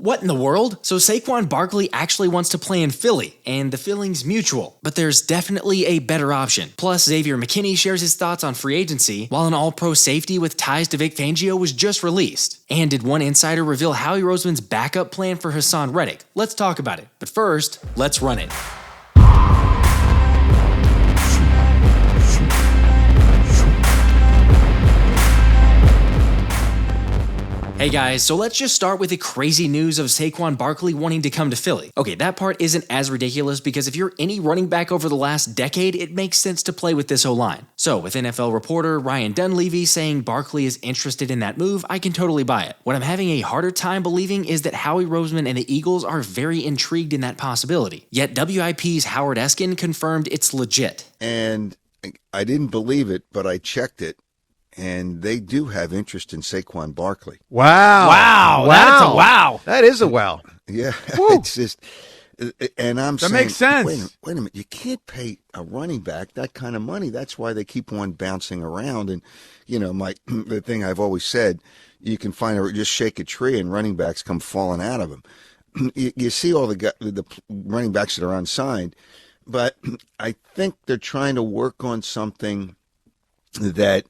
What in the world? So Saquon Barkley actually wants to play in Philly, and the feeling's mutual. But there's definitely a better option. Plus, Xavier McKinney shares his thoughts on free agency, while an all-pro safety with ties to Vic Fangio was just released. And did one insider reveal Howie Roseman's backup plan for Haason Reddick? Let's talk about it. But first, let's run it. Hey guys, so let's just start with the crazy news of Saquon Barkley wanting to come to Philly. Okay, that part isn't as ridiculous because if you're any running back over the last decade, it makes sense to play with this O-line. So with NFL reporter Ryan Dunleavy saying Barkley is interested in that move, I can totally buy it. What I'm having a harder time believing is that Howie Roseman and the Eagles are very intrigued in that possibility. Yet WIP's Howard Eskin confirmed it's legit. And I didn't believe it, but I checked it. And they do have interest in Saquon Barkley. Wow. That's a wow. That is a wow. Yeah. It's just, and I'm saying, that makes sense. Wait a minute. You can't pay a running back that kind of money. That's why they keep on bouncing around. And, you know, the thing I've always said, you can just shake a tree and running backs come falling out of them. You see all the running backs that are unsigned, but I think they're trying to work on something that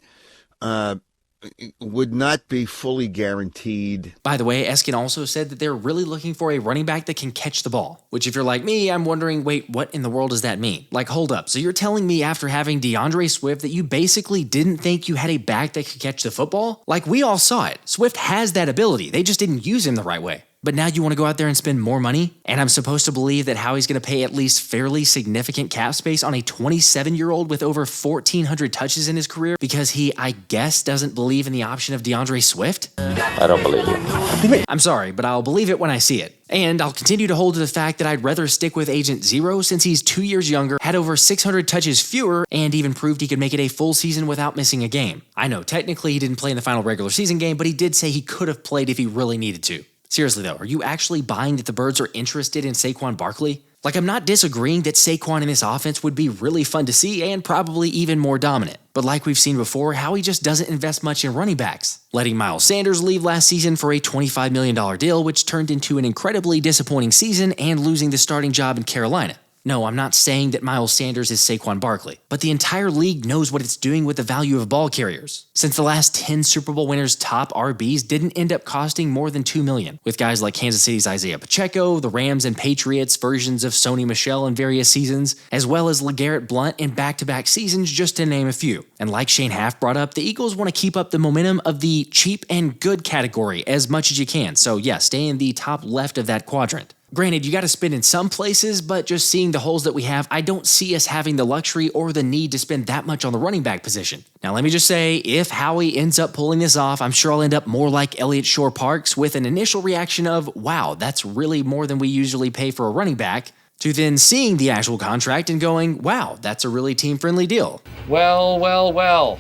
would not be fully guaranteed. By the way, Eskin also said that they're really looking for a running back that can catch the ball, which if you're like me, I'm wondering, wait, what in the world does that mean? Like, hold up. So you're telling me after having DeAndre Swift that you basically didn't think you had a back that could catch the football? Like, we all saw it. Swift has that ability. They just didn't use him the right way. But now you want to go out there and spend more money? And I'm supposed to believe that Howie's going to pay at least fairly significant cap space on a 27-year-old with over 1,400 touches in his career because he, I guess, doesn't believe in the option of DeAndre Swift? I don't believe you. I'm sorry, but I'll believe it when I see it. And I'll continue to hold to the fact that I'd rather stick with Agent Zero since he's 2 years younger, had over 600 touches fewer, and even proved he could make it a full season without missing a game. I know technically he didn't play in the final regular season game, but he did say he could have played if he really needed to. Seriously though, are you actually buying that the Birds are interested in Saquon Barkley? Like, I'm not disagreeing that Saquon in this offense would be really fun to see and probably even more dominant. But like we've seen before, Howie just doesn't invest much in running backs, letting Miles Sanders leave last season for a $25 million deal, which turned into an incredibly disappointing season and losing the starting job in Carolina. No, I'm not saying that Miles Sanders is Saquon Barkley, but the entire league knows what it's doing with the value of ball carriers. Since the last 10 Super Bowl winners' top RBs didn't end up costing more than $2 million, with guys like Kansas City's Isaiah Pacheco, the Rams and Patriots versions of Sony Michel in various seasons, as well as LeGarrette Blount in back-to-back seasons, just to name a few. And like Shane Half brought up, the Eagles want to keep up the momentum of the cheap and good category as much as you can, so yeah, stay in the top left of that quadrant. Granted, you got to spend in some places, but just seeing the holes that we have, I don't see us having the luxury or the need to spend that much on the running back position. Now, let me just say, if Howie ends up pulling this off, I'm sure I'll end up more like Elliott Shore-Parks with an initial reaction of, wow, that's really more than we usually pay for a running back, to then seeing the actual contract and going, wow, that's a really team-friendly deal. Well.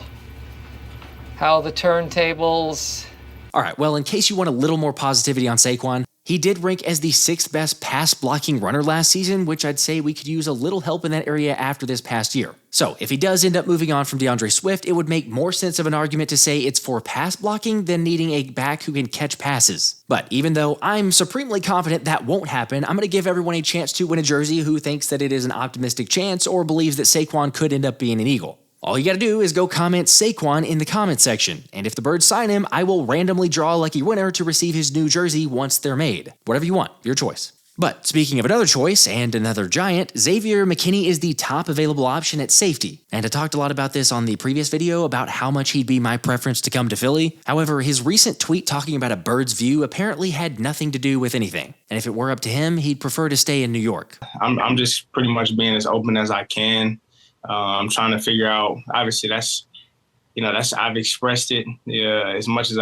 How the turntables... All right, well, in case you want a little more positivity on Saquon, he did rank as the 6th best pass-blocking runner last season, which I'd say we could use a little help in that area after this past year. So, if he does end up moving on from DeAndre Swift, it would make more sense of an argument to say it's for pass blocking than needing a back who can catch passes. But even though I'm supremely confident that won't happen, I'm going to give everyone a chance to win a jersey who thinks that it is an optimistic chance or believes that Saquon could end up being an Eagle. All you gotta do is go comment Saquon in the comment section, and if the Birds sign him, I will randomly draw a lucky winner to receive his new jersey once they're made. Whatever you want, your choice. But speaking of another choice and another giant, Xavier McKinney is the top available option at safety. And I talked a lot about this on the previous video about how much he'd be my preference to come to Philly. However, his recent tweet talking about a bird's view apparently had nothing to do with anything. And if it were up to him, he'd prefer to stay in New York. I'm just pretty much being as open as I can. I'm trying to figure out. Obviously, I've expressed it as much as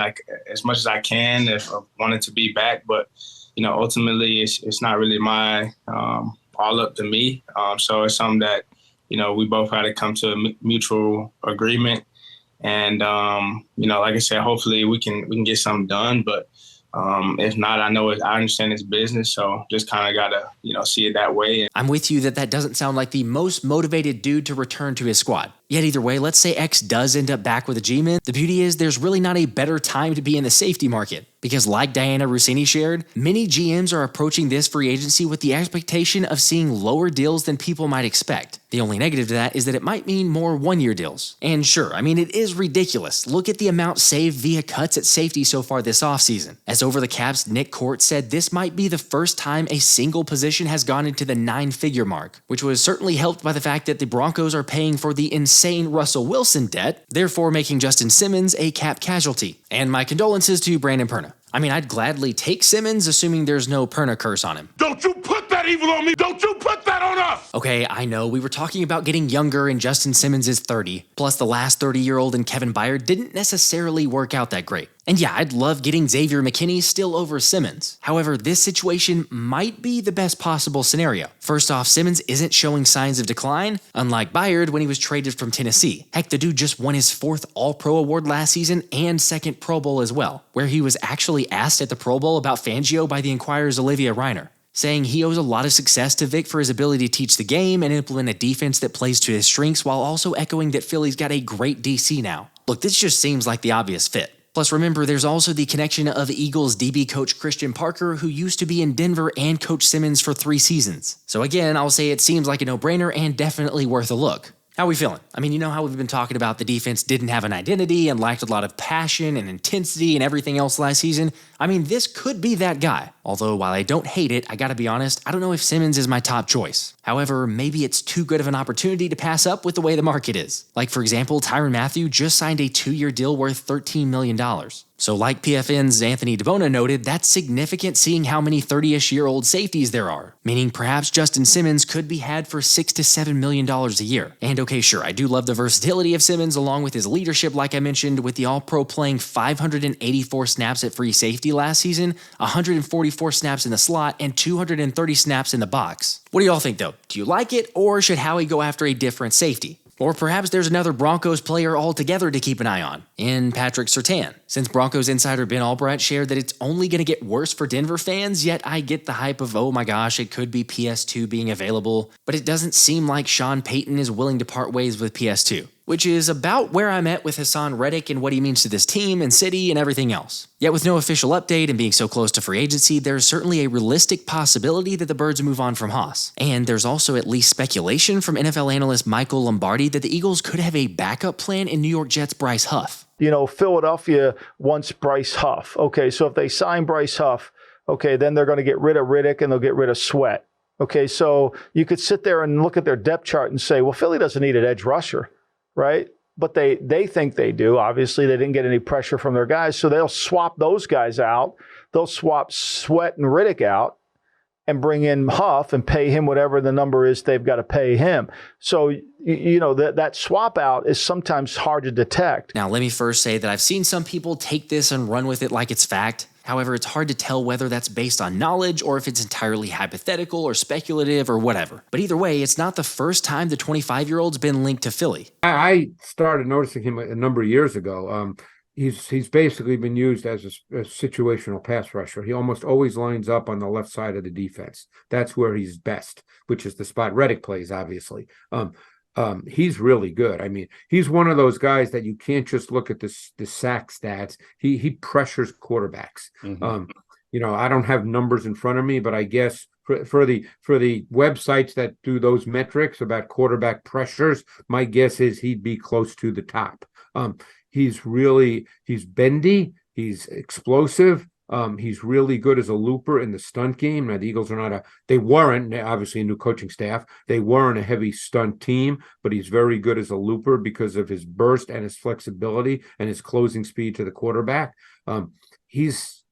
I can if I wanted to be back, but ultimately it's not really my all up to me. So it's something that we both had to come to a mutual agreement, and like I said, hopefully we can get something done. But if not, I understand it's business, so just kind of gotta, see it that way. I'm with you that doesn't sound like the most motivated dude to return to his squad. Yet either way, let's say X does end up back with a G-Man, the beauty is there's really not a better time to be in the safety market. Because like Diana Rossini shared, many GMs are approaching this free agency with the expectation of seeing lower deals than people might expect. The only negative to that is that it might mean more one-year deals. And sure, it is ridiculous. Look at the amount saved via cuts at safety so far this offseason. As Over the Cap's Nick Court said, this might be the first time a single position has gone into the 9-figure mark, which was certainly helped by the fact that the Broncos are paying for the insane Russell Wilson debt, therefore making Justin Simmons a cap casualty. And my condolences to Brandon Perna. I'd gladly take Simmons, assuming there's no Perna curse on him. Don't you put that evil on me! Don't you put that on us! Okay, I know, we were talking about getting younger and Justin Simmons is 30, plus the last 30-year-old and Kevin Byard didn't necessarily work out that great. And yeah, I'd love getting Xavier McKinney still over Simmons. However, this situation might be the best possible scenario. First off, Simmons isn't showing signs of decline, unlike Byard when he was traded from Tennessee. Heck, the dude just won his 4th All-Pro award last season and 2nd Pro Bowl as well, where he was actually asked at the Pro Bowl about Fangio by the Inquirer's Olivia Reiner, saying he owes a lot of success to Vic for his ability to teach the game and implement a defense that plays to his strengths, while also echoing that Philly's got a great DC now. Look, this just seems like the obvious fit. Plus, remember, there's also the connection of Eagles DB coach Christian Parker, who used to be in Denver and coach Simmons for 3 seasons. So again, I'll say it seems like a no-brainer and definitely worth a look. How are we feeling? You know how we've been talking about the defense didn't have an identity and lacked a lot of passion and intensity and everything else last season? This could be that guy. Although, while I don't hate it, I gotta be honest, I don't know if Simmons is my top choice. However, maybe it's too good of an opportunity to pass up with the way the market is. Like, for example, Tyrann Mathieu just signed a 2-year deal worth $13 million. So like PFN's Anthony DeBona noted, that's significant seeing how many 30-ish-year-old safeties there are, meaning perhaps Justin Simmons could be had for $6 to $7 million a year. And okay, sure, I do love the versatility of Simmons along with his leadership like I mentioned, with the All-Pro playing 584 snaps at free safety last season, 144 snaps in the slot, and 230 snaps in the box. What do y'all think though? Do you like it, or should Howie go after a different safety? Or perhaps there's another Broncos player altogether to keep an eye on, in Patrick Surtain. Since Broncos insider Ben Albright shared that it's only going to get worse for Denver fans, yet I get the hype of, oh my gosh, it could be PS2 being available, but it doesn't seem like Sean Payton is willing to part ways with PS2, which is about where I'm at with Haason Reddick and what he means to this team and city and everything else. Yet with no official update and being so close to free agency, there's certainly a realistic possibility that the Birds move on from Haas. And there's also at least speculation from NFL analyst Michael Lombardi that the Eagles could have a backup plan in New York Jets Bryce Huff. Philadelphia wants Bryce Huff. Okay, so if they sign Bryce Huff, okay, then they're going to get rid of Reddick and they'll get rid of Sweat. Okay, so you could sit there and look at their depth chart and say, well, Philly doesn't need an edge rusher, right? But they think they do. Obviously, they didn't get any pressure from their guys, so they'll swap those guys out. They'll swap Sweat and Reddick out and bring in Huff and pay him whatever the number is they've got to pay him. So, that swap out is sometimes hard to detect. Now, let me first say that I've seen some people take this and run with it like it's fact. However, it's hard to tell whether that's based on knowledge or if it's entirely hypothetical or speculative or whatever. But either way, it's not the first time the 25-year-old's been linked to Philly. I started noticing him a number of years ago. He's basically been used as a situational pass rusher. He almost always lines up on the left side of the defense. That's where he's best, which is the spot Reddick plays, obviously. He's really good. He's one of those guys that you can't just look at the sack stats. He pressures quarterbacks. Mm-hmm. I don't have numbers in front of me, but I guess for the websites that do those metrics about quarterback pressures, my guess is he'd be close to the top. He's bendy. He's explosive. He's really good as a looper in the stunt game. Now, the Eagles weren't obviously a new coaching staff. They weren't a heavy stunt team, but he's very good as a looper because of his burst and his flexibility and his closing speed to the quarterback. He's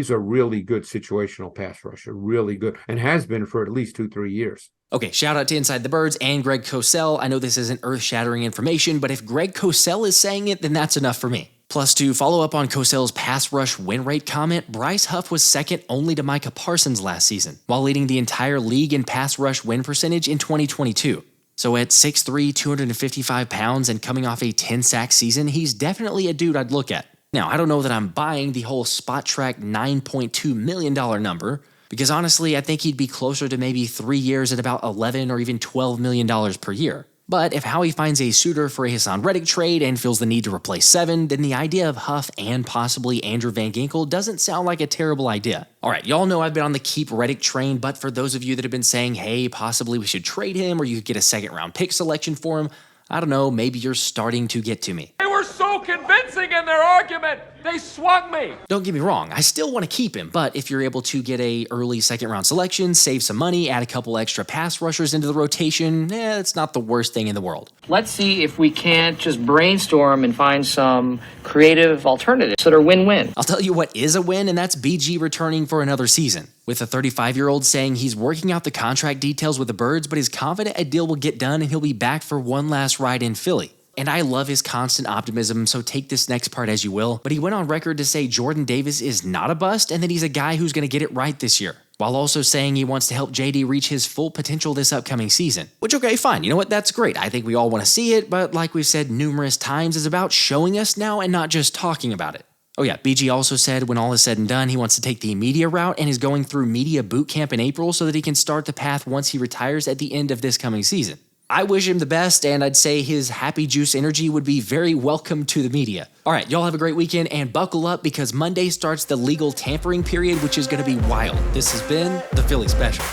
a really good situational pass rusher, really good, and has been for at least 2-3 years. Okay, shout out to Inside the Birds and Greg Cosell. I know this isn't earth-shattering information, but if Greg Cosell is saying it, then that's enough for me. Plus, to follow up on Cosell's pass rush win rate comment, Bryce Huff was second only to Micah Parsons last season, while leading the entire league in pass rush win percentage in 2022. So at 6'3", 255 pounds, and coming off a 10-sack season, he's definitely a dude I'd look at. Now, I don't know that I'm buying the whole Spot Track $9.2 million number, because honestly, I think he'd be closer to maybe 3 years at about $11 or even $12 million per year. But if Howie finds a suitor for a Haason Reddick trade and feels the need to replace Seven, then the idea of Huff and possibly Andrew Van Ginkel doesn't sound like a terrible idea. Alright, y'all know I've been on the keep Reddick train, but for those of you that have been saying, hey, possibly we should trade him or you could get a second round pick selection for him, I don't know, maybe you're starting to get to me. They were so convincing in their argument, they swung me. Don't get me wrong, I still want to keep him, but if you're able to get a early second round selection, save some money, add a couple extra pass rushers into the rotation, it's not the worst thing in the world. Let's see if we can't just brainstorm and find some creative alternatives that are win-win. I'll tell you what is a win, and that's BG returning for another season. With the 35-year-old saying he's working out the contract details with the Birds, but is confident a deal will get done and he'll be back for one last ride in Philly. And I love his constant optimism, so take this next part as you will, but he went on record to say Jordan Davis is not a bust and that he's a guy who's going to get it right this year, while also saying he wants to help JD reach his full potential this upcoming season. Which, okay, fine, you know what, that's great. I think we all want to see it, but like we've said numerous times, it's about showing us now and not just talking about it. Oh yeah, BG also said when all is said and done, he wants to take the media route and is going through media boot camp in April so that he can start the path once he retires at the end of this coming season. I wish him the best, and I'd say his happy juice energy would be very welcome to the media. All right, y'all have a great weekend, and buckle up because Monday starts the legal tampering period, which is going to be wild. This has been the Philly Special.